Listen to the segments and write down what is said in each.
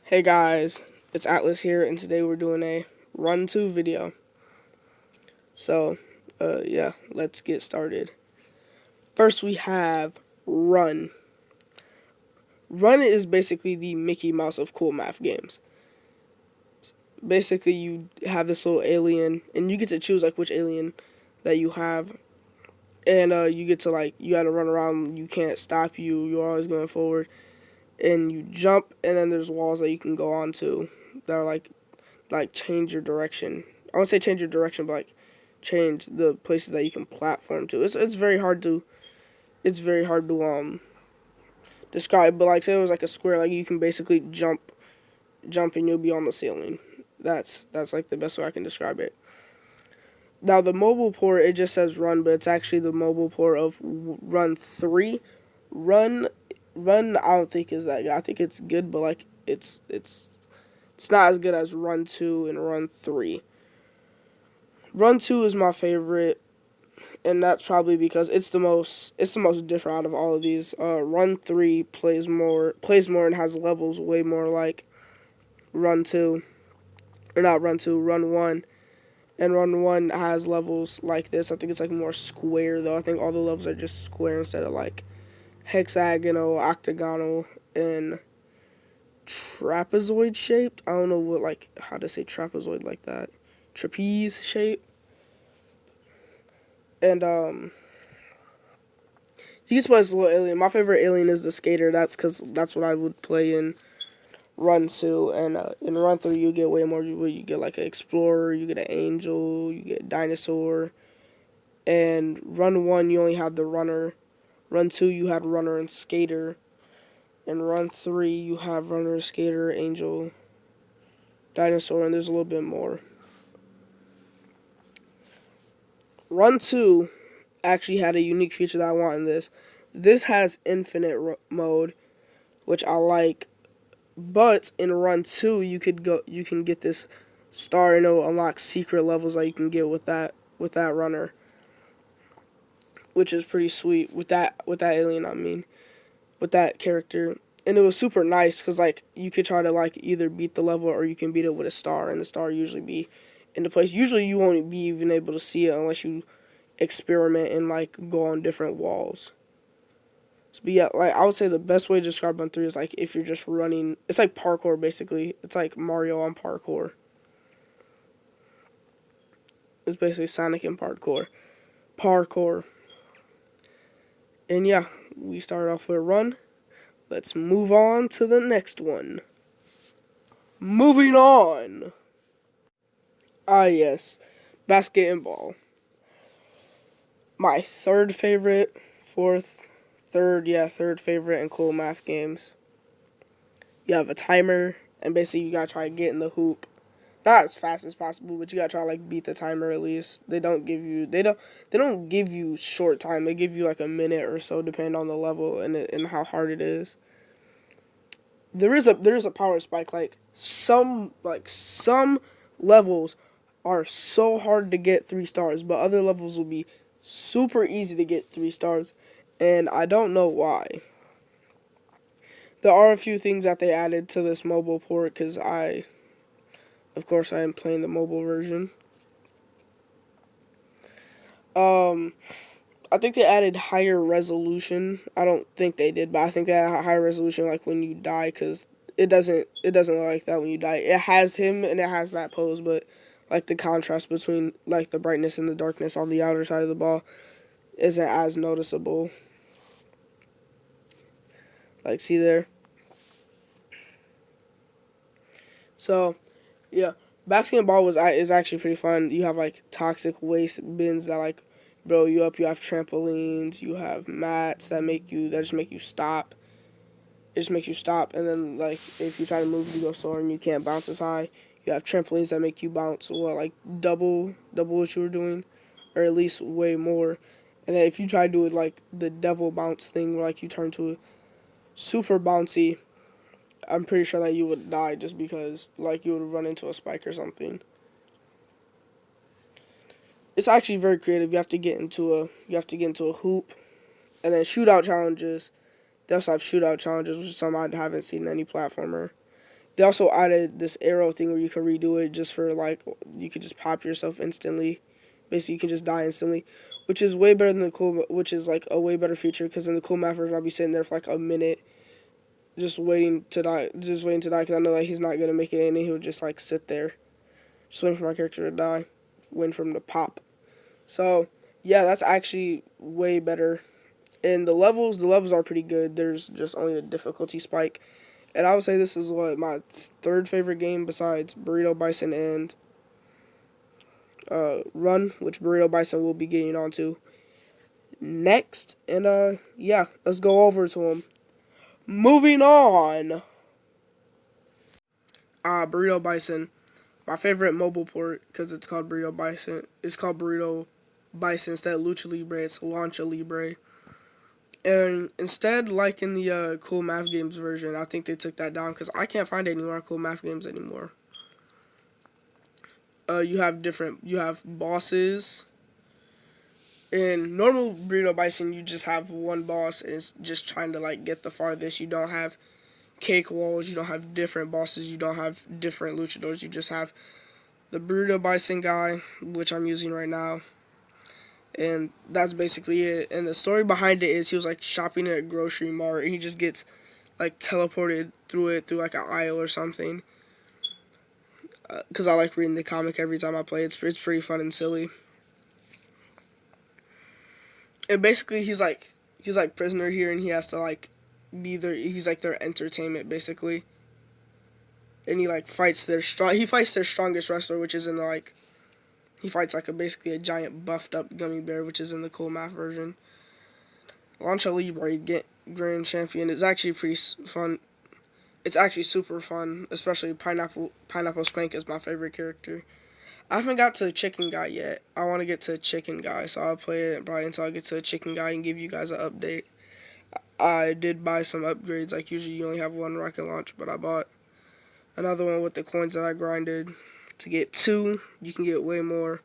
Hey guys, it's Atlas here, and today we're doing a Run 2 video. So, yeah, let's get started. First, we have Run. Run is basically the Mickey Mouse of cool math games. Basically, you have this little alien, and you get to choose like which alien that you have, and you get to you got to run around. You can't stop you. You're always going forward, and you jump, and then there's walls that you can go onto that are like change your direction. I won't say change your direction, but like change the places that you can platform to. It's very hard to describe. But like say it was like a square, like you can basically jump and you'll be on the ceiling. That's like the best way I can describe it. Now the mobile port, it just says Run, but it's actually the mobile port of Run 3. Run Run I don't think is that good. I think it's good, but like it's not as good as Run 2 and Run 3. Run 2 is my favorite, and that's probably because it's the most different out of all of these. Run 3 plays more and has levels way more like Run 2, or not Run 2, Run 1. And Run 1 has levels like this. I think it's like more square though. I think all the levels are just square instead of like hexagonal, octagonal, and trapezoid shaped. I don't know how to say trapezoid like that. Trapeze shape. And you can play as a little alien. My favorite alien is the skater. That's because that's what I would play in Run 2. And in Run 3, you get way more. You get like an explorer, you get an angel, you get a dinosaur. And Run 1, you only have the runner. Run 2, you had runner and skater. In Run 3, you have runner, skater, angel, dinosaur, and there's a little bit more. Run 2 actually had a unique feature that I want in this. This has infinite mode, which I like. But in Run 2, you can get this star and it'll unlock secret levels that you can get with that runner, which is pretty sweet with that alien. I mean, with that character, and it was super nice because like you could try to like either beat the level or you can beat it with a star, and the star usually be in the place. Usually, you won't be even able to see it unless you experiment and like go on different walls. But yeah, like I would say the best way to describe Run 3 is like if you're just running. It's like parkour basically. It's like Mario on parkour. It's basically Sonic and parkour. Parkour. And yeah, we started off with Run. Let's move on to the next one. Moving on. Ah yes, basketball. My third favorite, third favorite in cool math games. You have a timer, and basically you gotta try to get in the hoop, not as fast as possible, but you gotta try to like beat the timer at least. They don't give you short time. They give you like a minute or so, depending on the level and how hard it is. There is a power spike. Some levels are so hard to get 3 stars, but other levels will be super easy to get 3 stars, and I don't know why. There are a few things that they added to this mobile port because of course, I am playing the mobile version. Um, I think they added higher resolution. I don't think they did, but I think they had higher resolution like when you die because it doesn't look like that when you die. It has him and it has that pose, but like the contrast between like the brightness and the darkness on the outer side of the ball isn't as noticeable. Like see there. So yeah, basketball is actually pretty fun. You have like toxic waste bins that like blow you up. You have trampolines. You have mats that just make you stop. It just makes you stop, and then like if you try to move, you go slower and you can't bounce as high. You have trampolines that make you bounce like double what you were doing, or at least way more. And then if you try to do it like the devil bounce thing, where like you turn to a super bouncy, I'm pretty sure that you would die just because like you would run into a spike or something. It's actually very creative. You have to get into a hoop, and then shootout challenges. They also have shootout challenges, which is something I haven't seen in any platformer. They also added this arrow thing where you can redo it just for like you could just pop yourself instantly. Basically, you can just die instantly, which is way better than the cool. Which is like a way better feature because in the cool map version, I'll be sitting there for like a minute, just waiting to die, because I know that he's not gonna make it, and he'll just like sit there, just waiting for my character to die, waiting for him to pop. So yeah, that's actually way better. And the levels are pretty good. There's just only a difficulty spike. And I would say this is what my third favorite game besides Burrito Bison and Run, which Burrito Bison will be getting onto next. And yeah, let's go over to them. Moving on. Burrito Bison, my favorite mobile port because it's called Burrito Bison. It's called Burrito Bison instead of Lucha Libre. It's Lancha Libre. And instead, like in the Cool Math Games version, I think they took that down because I can't find any more Cool Math Games anymore. You have bosses. In normal Burrito Bison, you just have one boss, and it's just trying to like get the farthest. You don't have cake walls. You don't have different bosses. You don't have different luchadors. You just have the Burrito Bison guy, which I'm using right now. And that's basically it. And the story behind it is he was like shopping at a grocery mart and he just gets like teleported through like an aisle or something. Because I like reading the comic every time I play. It's pretty fun and silly. And basically he's like prisoner here and he has to like be their, he's like their entertainment basically. And he like fights their strongest wrestler, which is in the like, he fights like basically a giant buffed up gummy bear, which is in the cool math version. Lancha Libre Grand Champion is actually pretty fun. It's actually super fun, especially Pineapple Spank is my favorite character. I haven't got to Chicken Guy yet. I want to get to Chicken Guy, so I'll play it probably until I get to Chicken Guy and give you guys an update. I did buy some upgrades, like usually you only have one rocket launch, but I bought another one with the coins that I grinded. To get 2, you can get way more.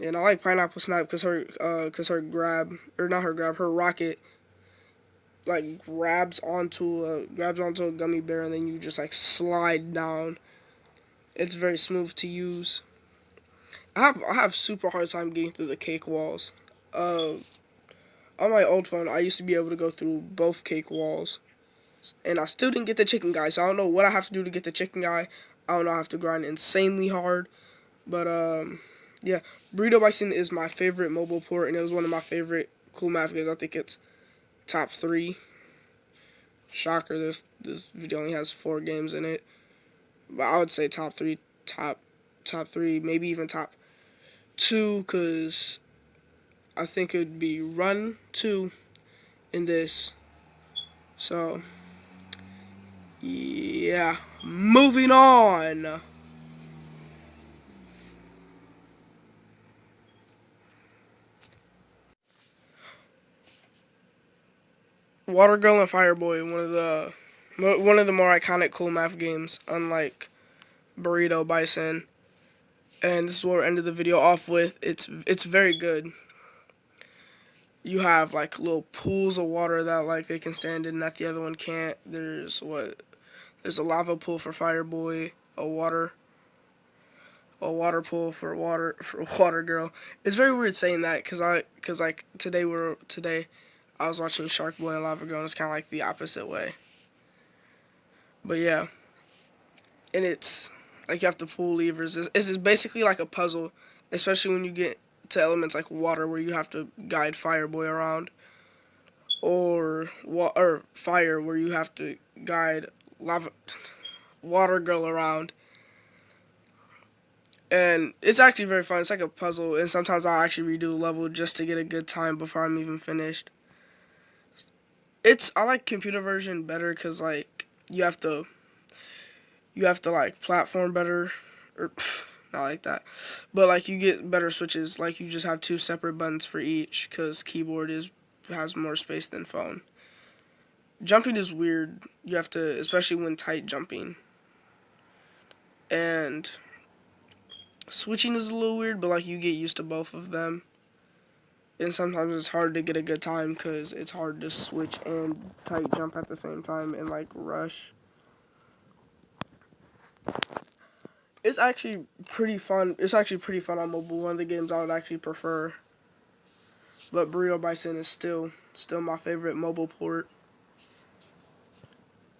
And I like Pineapple Snipe because her grab, or not her grab, her rocket like grabs onto a gummy bear and then you just like slide down. It's very smooth to use. I have super hard time getting through the cake walls. On my old phone, I used to be able to go through both cake walls, and I still didn't get the Chicken Guy. So I don't know what I have to do to get the Chicken Guy. I don't know. I have to grind insanely hard, but yeah. Burrito Bison is my favorite mobile port, and it was one of my favorite cool math games. I think it's top 3. Shocker, this video only has 4 games in it, but I would say top 3, top 3, maybe even top 2, because I think it would be Run 2 in this. So yeah, moving on. Water Girl and Fireboy, one of the more iconic cool math games, unlike Burrito Bison. And this is what we're ended the video off with. It's very good. You have like little pools of water that like they can stand in that the other one can't. There's a lava pool for Fireboy, a water pool for Water Girl. It's very weird saying that because like today I was watching Shark Boy and Lava Girl, and it's kind of like the opposite way. But yeah, and it's like you have to pull levers. It's basically like a puzzle, especially when you get to elements like water, where you have to guide Fireboy around, or fire, where you have to guide Water Girl around. And it's actually very fun. It's like a puzzle, and sometimes I'll actually redo the level just to get a good time before I'm even finished. I like computer version better because like you have to like platform better, or not like that, but like you get better switches. Like you just have 2 separate buttons for each because keyboard has more space than phone. Jumping is weird. You have to, especially when tight jumping, and switching is a little weird, but like you get used to both of them. And sometimes it's hard to get a good time because it's hard to switch and tight jump at the same time and like rush. It's actually pretty fun. It's actually pretty fun on mobile. One of the games I would actually prefer. But Burrito Bison is still my favorite mobile port.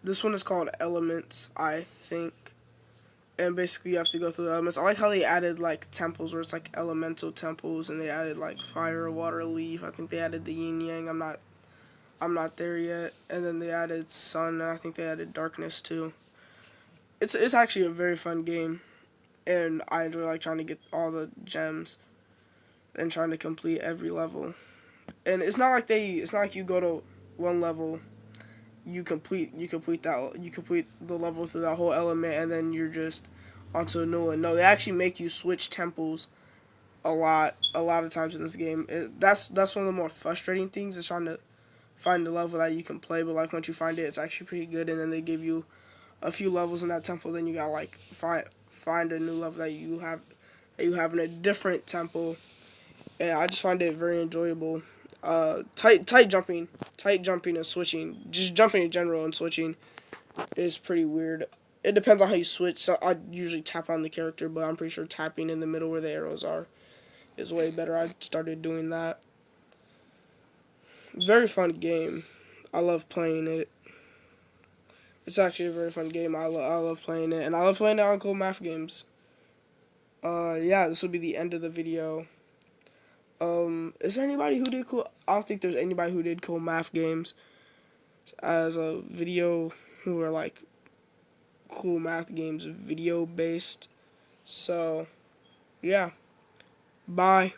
This one is called Elements, I think. And basically you have to go through the elements. I like how they added like temples where it's like elemental temples, and they added like fire, water, leaf. I think they added the yin yang. I'm not there yet. And then they added sun, and I think they added darkness too. It's actually a very fun game, and I enjoy like trying to get all the gems and trying to complete every level. And it's not like you go to one level, you complete the level through that whole element, and then you're just onto a new one. No, they actually make you switch temples a lot of times in this game. That's one of the more frustrating things, is trying to find the level that you can play. But like once you find it, it's actually pretty good. And then they give you a few levels in that temple. Then you gotta like find a new level that you have in a different temple. And I just find it very enjoyable. Tight jumping and switching, just jumping in general and switching is pretty weird. It depends on how you switch. So I usually tap on the character, but I'm pretty sure tapping in the middle where the arrows are is way better. I started doing that. Very fun game. I love playing it. It's actually a very fun game. I love playing it, and I love playing it on Cool Math Games. Yeah, this will be the end of the video. Is there anybody who did cool? I don't think there's anybody who did Cool Math Games as a video who are like Cool Math Games video based. So, yeah. Bye.